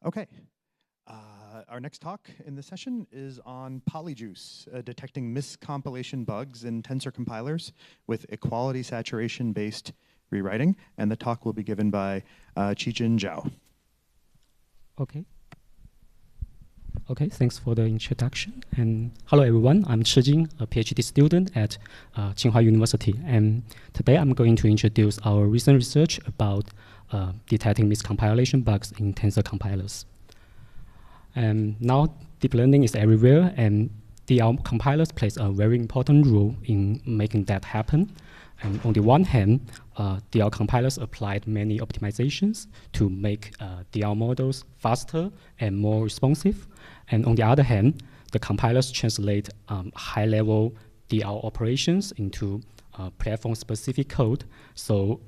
Okay. Our next talk in the session is on PolyJuice, detecting mis-compilation bugs in Tensor compilers with equality saturation-based rewriting. And the talk will be given by Chijin Zhou. Okay, thanks for the introduction. And hello, everyone. I'm Chijin, a PhD student at Tsinghua University. And today I'm going to introduce our recent research about detecting mis-compilation bugs in Tensor compilers. And now deep learning is everywhere, and DL compilers plays a very important role in making that happen. And on the one hand, DL compilers applied many optimizations to make DL models faster and more responsive. And on the other hand, the compilers translate high-level DL operations into platform-specific code, so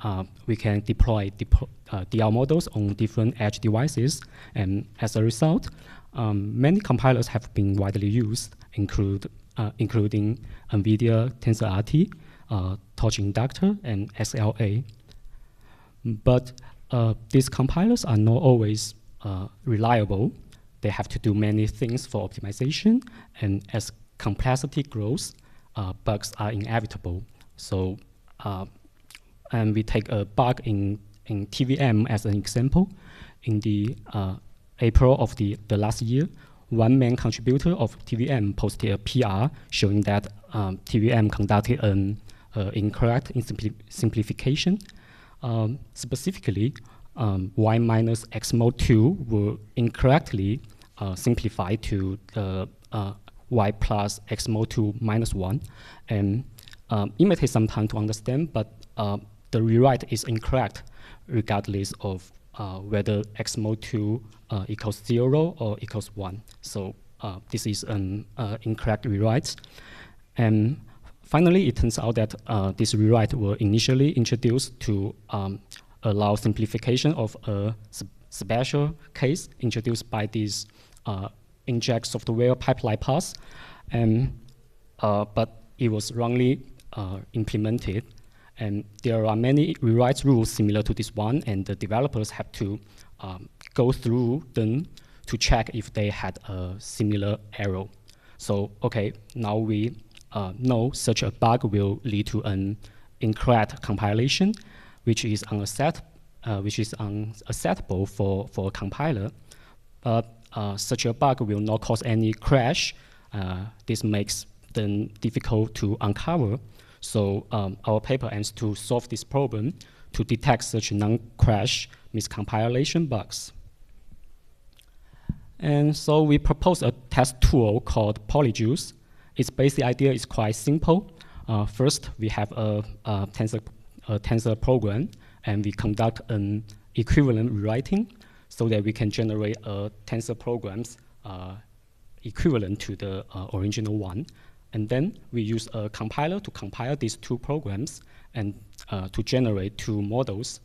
we can deploy DL models on different edge devices. And as a result, many compilers have been widely used, including NVIDIA TensorRT, PyTorch Inductor, and SLA. But these compilers are not always reliable. They have to do many things for optimization, and as complexity grows, bugs are inevitable. So, and we take a bug in TVM as an example. In the April of the last year, one main contributor of TVM posted a PR showing that TVM conducted an incorrect simplification. Specifically, y minus x mod 2 were incorrectly simplified to y plus x mod 2 minus 1. And it may take some time to understand, but the rewrite is incorrect regardless of whether x mod 2 equals 0 or equals 1. So this is an incorrect rewrite. And finally, it turns out that this rewrite were initially introduced to allow simplification of a special case introduced by this inject software pipeline pass, and but it was wrongly implemented. And there are many rewrite rules similar to this one, and the developers have to go through them to check if they had a similar error. So, okay, now we know such a bug will lead to an incorrect compilation, which is unacceptable for a compiler. But such a bug will not cause any crash. This makes them difficult to uncover. So our paper aims to solve this problem to detect such non-crash miscompilation bugs. And so we propose a test tool called PolyJuice. Its basic idea is quite simple. First, we have a tensor program, and we conduct an equivalent rewriting so that we can generate a tensor programs equivalent to the original one. And then we use a compiler to compile these two programs and to generate two models.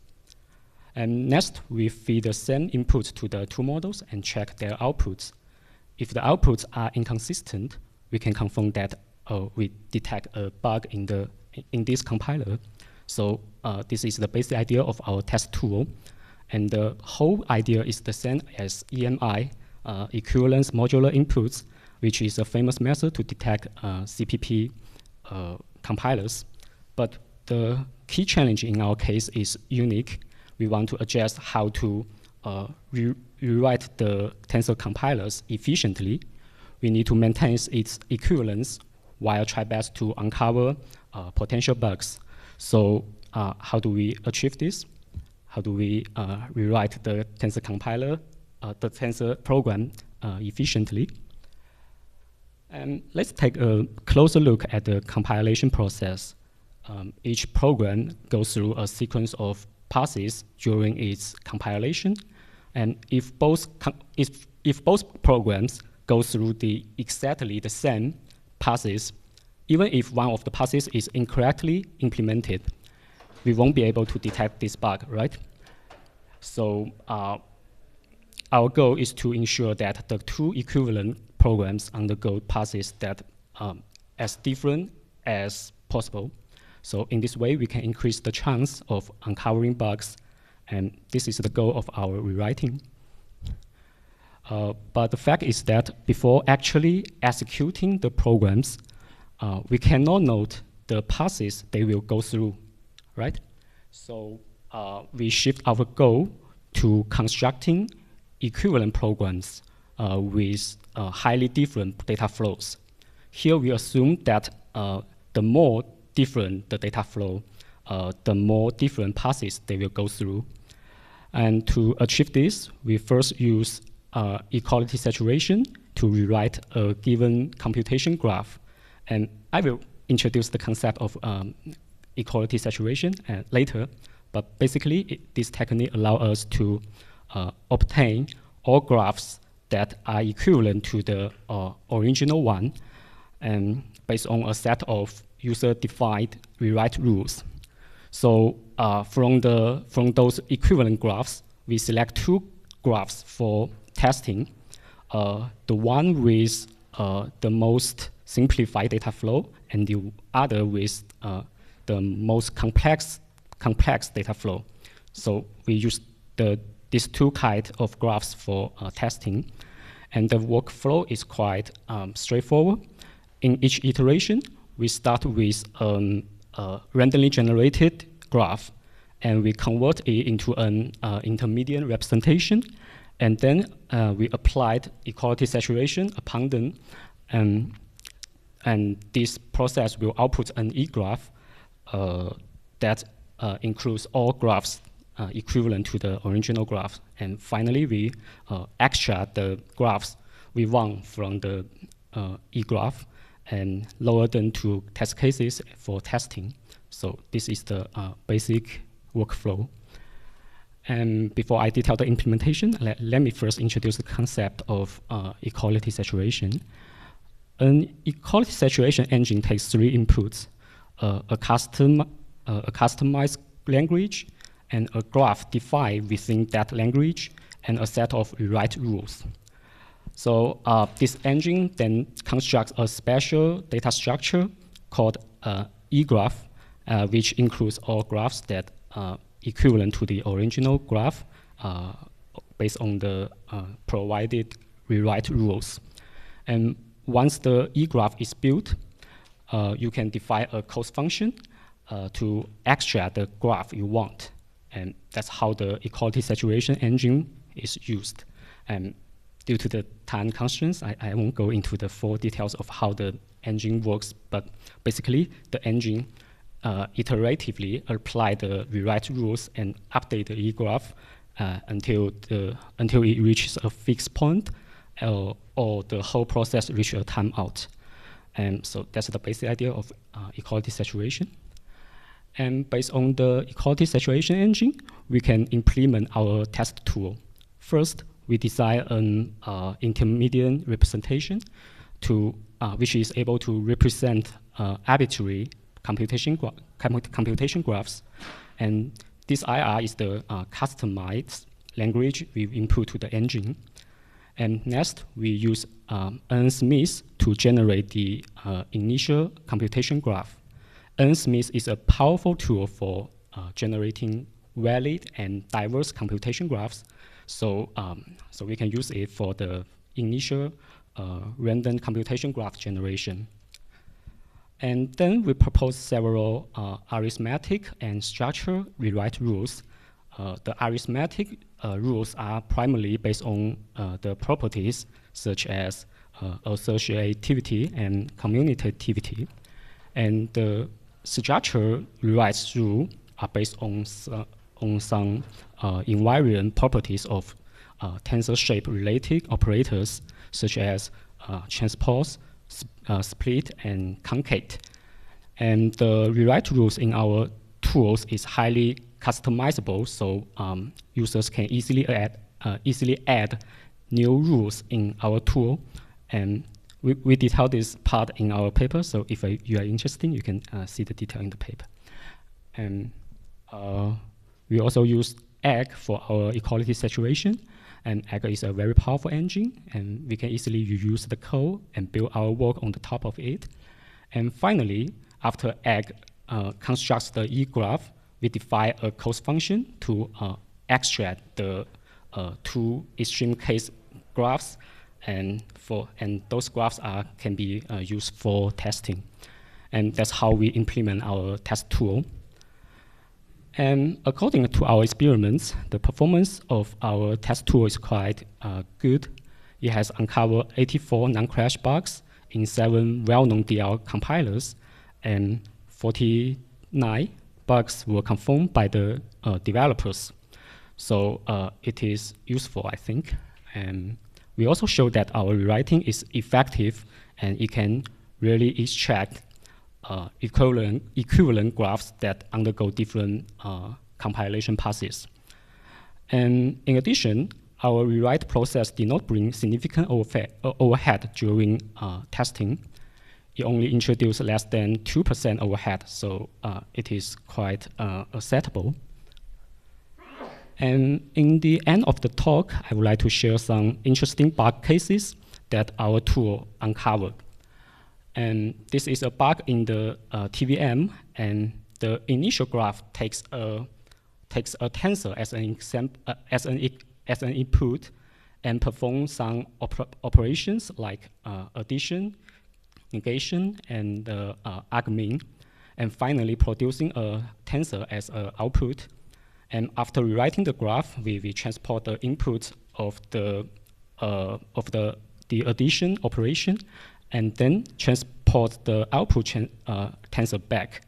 And next, we feed the same input to the two models and check their outputs. If the outputs are inconsistent, we can confirm that we detect a bug in this compiler. So this is the basic idea of our test tool. And the whole idea is the same as EMI, equivalence modular inputs, which is a famous method to detect CPP compilers. But the key challenge in our case is unique. We want to adjust how to rewrite the tensor compilers efficiently. We need to maintain its equivalence while try best to uncover potential bugs. So how do we achieve this? How do we rewrite the tensor compiler, the tensor program efficiently? And let's take a closer look at the compilation process. Each program goes through a sequence of passes during its compilation. And if both programs go through exactly the same passes, even if one of the passes is incorrectly implemented, we won't be able to detect this bug, right? So our goal is to ensure that the two equivalent programs undergo passes that as different as possible. So in this way, we can increase the chance of uncovering bugs, and this is the goal of our rewriting. But the fact is that before actually executing the programs, we cannot note the passes they will go through, right? So we shift our goal to constructing equivalent programs with highly different data flows. Here we assume that the more different the data flow, the more different passes they will go through. And to achieve this, we first use equality saturation to rewrite a given computation graph. And I will introduce the concept of equality saturation later. But basically, this technique allows us to obtain all graphs that are equivalent to the original one, and based on a set of user-defined rewrite rules. So from those equivalent graphs, we select two graphs for testing. The one with the most simplified data flow, and the other with the most complex data flow. So we use these two kinds of graphs for testing. And the workflow is quite straightforward. In each iteration, we start with a randomly generated graph, and we convert it into an intermediate representation. And then we applied equality saturation upon them. And this process will output an E-graph that includes all graphs equivalent to the original graph. And finally, we extract the graphs we want from the E-graph and lower them to test cases for testing. So this is the basic workflow. And before I detail the implementation, let me first introduce the concept of equality saturation. An equality saturation engine takes three inputs: a customized language, and a graph defined within that language, and a set of rewrite rules. So this engine then constructs a special data structure called E-graph, which includes all graphs that are equivalent to the original graph based on the provided rewrite rules. And once the E-graph is built, you can define a cost function to extract the graph you want. And that's how the equality saturation engine is used. And due to the time constraints, I won't go into the full details of how the engine works, but basically the engine iteratively apply the rewrite rules and update the E-graph until it reaches a fixed point, or the whole process reaches a timeout. And so that's the basic idea of equality saturation. And based on the equality saturation engine, we can implement our test tool. First, we design an intermediate representation which is able to represent arbitrary computation graphs. And this IR is the customized language we input to the engine. And next, we use EinNet to generate the initial computation graph. EinNet is a powerful tool for generating valid and diverse computation graphs. So we can use it for the initial random computation graph generation. And then we propose several arithmetic and structure rewrite rules. The arithmetic rules are primarily based on the properties such as associativity and commutativity. And the structure rewrite rules are based on some invariant properties of tensor shape related operators such as transpose, split, and concate. And the rewrite rules in our tools is highly customizable, so users can easily add new rules in our tool. And we detail this part in our paper, so if you are interested, you can see the detail in the paper. And we also use egg for our equality saturation. And egg is a very powerful engine, and we can easily reuse the code and build our work on the top of it. And finally, after egg constructs the E-graph, we define a cost function to extract the two extreme case graphs, and those graphs can be used for testing. And that's how we implement our test tool. And according to our experiments, the performance of our test tool is quite good. It has uncovered 84 non-crash bugs in 7 well-known DL compilers, and 49 bugs were confirmed by the developers. So it is useful, I think. And we also show that our rewriting is effective, and it can really extract equivalent graphs that undergo different compilation passes. And in addition, our rewrite process did not bring significant overhead during testing. It only introduced less than 2% overhead, so it is quite acceptable. And in the end of the talk, I would like to share some interesting bug cases that our tool uncovered. And this is a bug in the TVM, and the initial graph takes a tensor as an input and performs some operations like addition, negation, and argmin, and finally producing a tensor as an output. And after rewriting the graph, we transport the input of the addition operation, and then transport the output tensor back.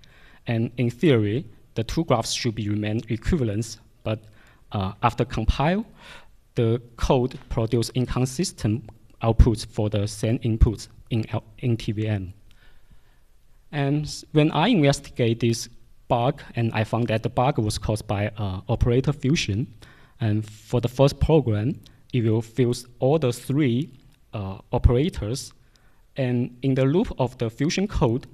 And in theory, the two graphs should be remain equivalent, but after compile, the code produces inconsistent outputs for the same inputs in TVM. And when I investigate this bug, and I found that the bug was caused by operator fusion. And for the first program, it will fuse all the 3 operators. And in the loop of the fusion code,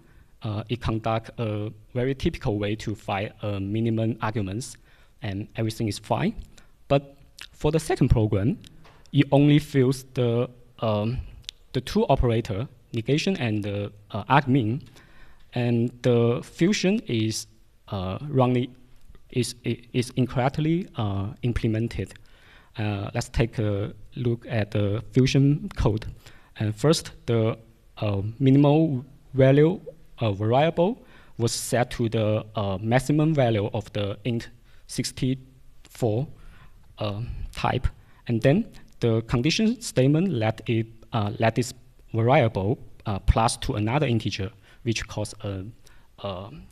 it conducts a very typical way to find minimum arguments, and everything is fine. But for the second program, it only fills the 2 operator, negation and the argmin, and the fusion is incorrectly implemented. Let's take a look at the fusion code. And first, the minimal value variable was set to the maximum value of the int64 type, and then the condition statement let this variable plus to another integer, which causes an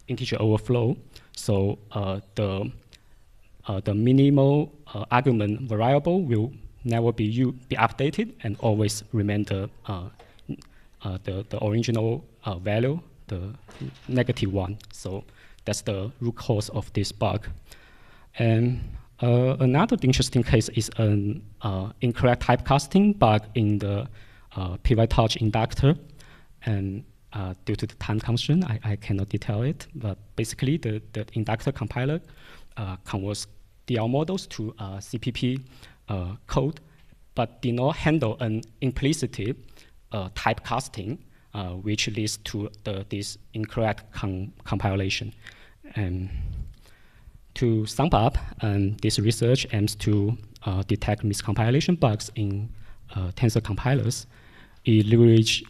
integer overflow. So the minimal argument variable will never be updated and always remain the original value, the -1. So that's the root cause of this bug. And another interesting case is an incorrect typecasting bug in the PyTorch Inductor. And due to the time constraint, I cannot detail it. But basically, the inductor compiler converts DL models to CPP code, but did not handle an implicit typecasting, which leads to this incorrect compilation. And to sum up, this research aims to detect miscompilation bugs in Tensor compilers. It leverages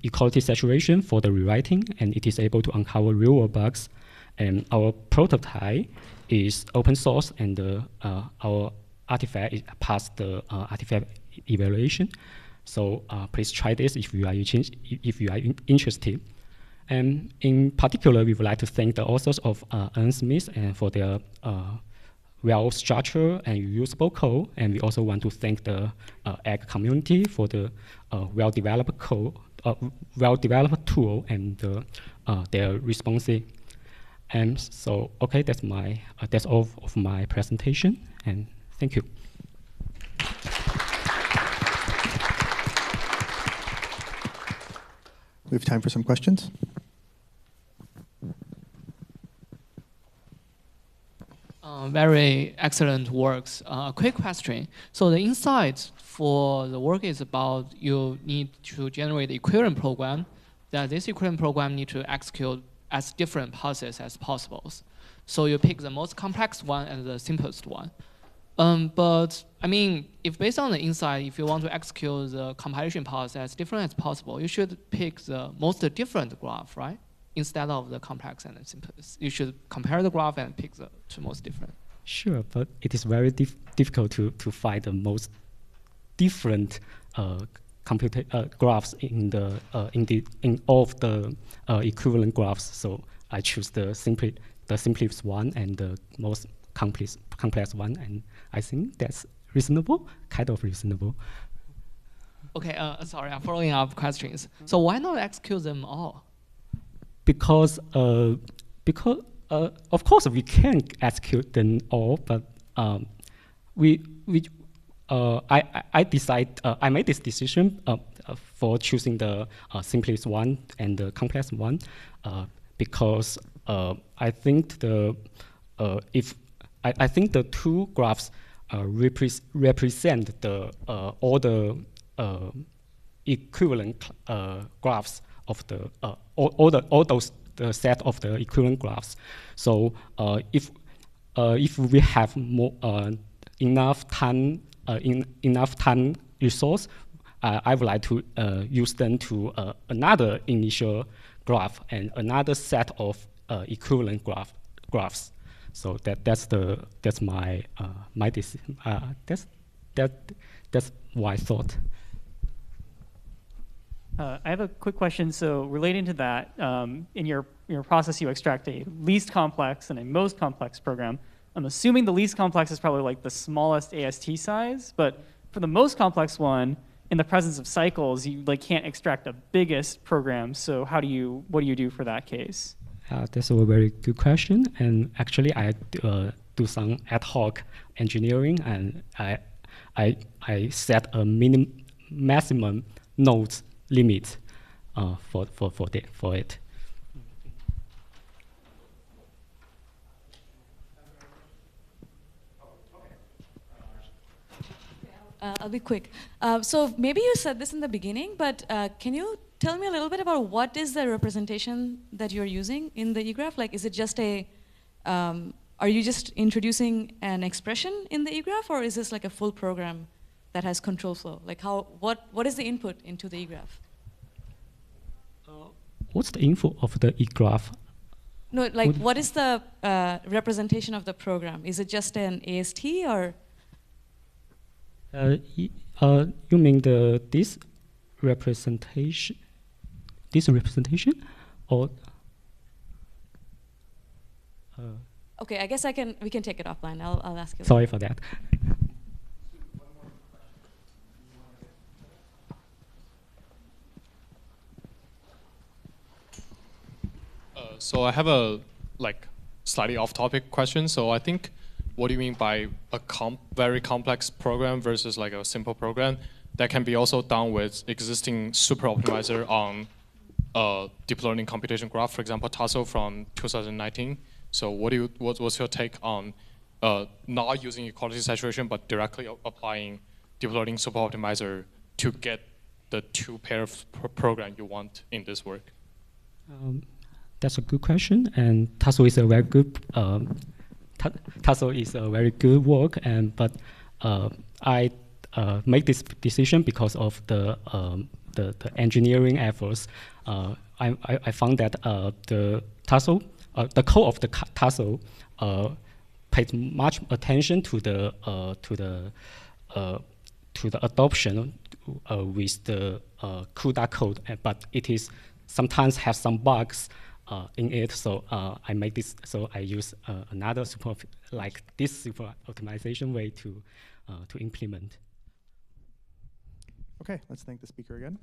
equality saturation for the rewriting, and it is able to uncover real-world bugs. And our prototype is open source, and our artifact passed the artifact evaluation. So please try this if you are interested. And in particular, we would like to thank the authors of Smith and for their well-structured and usable code. And we also want to thank the egg community for the well-developed code, well-developed tool, and their responses. And so, okay, that's all of my presentation. And thank you. We have time for some questions. Very excellent works. Quick question. So the insight for the work is about you need to generate equivalent program, that this equivalent program need to execute as different passes as possible. So you pick the most complex one and the simplest one. But I mean, if based on the insight, if you want to execute the compilation process as different as possible, you should pick the most different graph, right? Instead of the complex and the simplest. You should compare the graph and pick the two most different. Sure, but it is very difficult to find the most different graphs in all of the equivalent graphs. So I choose the simplest one and the most complex one, and I think that's reasonable, kind of reasonable. Okay, sorry, I'm following up questions. So why not execute them all? Because of course we can execute them all, but I made this decision for choosing the simplest one and the complex one because I think the two graphs represent all the equivalent graphs of all those set of the equivalent graphs. So if we have more enough time resource, I would like to use them to another initial graph and another set of equivalent graphs. So that's my my decision. That's what I thought. I have a quick question. So relating to that, in your process, you extract a least complex and a most complex program. I'm assuming the least complex is probably like the smallest AST size, but for the most complex one, in the presence of cycles, you can't extract the biggest program. So what do you do for that case? That's a very good question. And actually, I do some ad hoc engineering, and I set a maximum nodes limit for it. I'll be quick. So maybe you said this in the beginning, but can you tell me a little bit about what is the representation that you're using in the eGraph? Like, is it just are you just introducing an expression in the eGraph, or is this like a full program that has control flow? Like what is the input into the eGraph? What's the info of the eGraph? No, like what is the representation of the program? Is it just an AST or? You mean this representation? This representation, or? Okay, I guess we can take it offline. I'll ask you. Sorry for that. So I have a slightly off-topic question. So I think, what do you mean by a very complex program versus like a simple program that can be also done with existing super optimizer on deep learning computation graph, for example, Tensor from 2019. So what's your take on not using equality saturation but directly applying deep learning super optimizer to get the two pair of program you want in this work? That's a good question, and Tensor is a very good Tensor is a very good work, but I make this decision because of the engineering efforts. I found that the Tensor, the code of the Tensor, paid much attention to the adoption with the CUDA code, but it is sometimes have some bugs in it. So I make this. So I use another super optimization way to implement. Okay, let's thank the speaker again.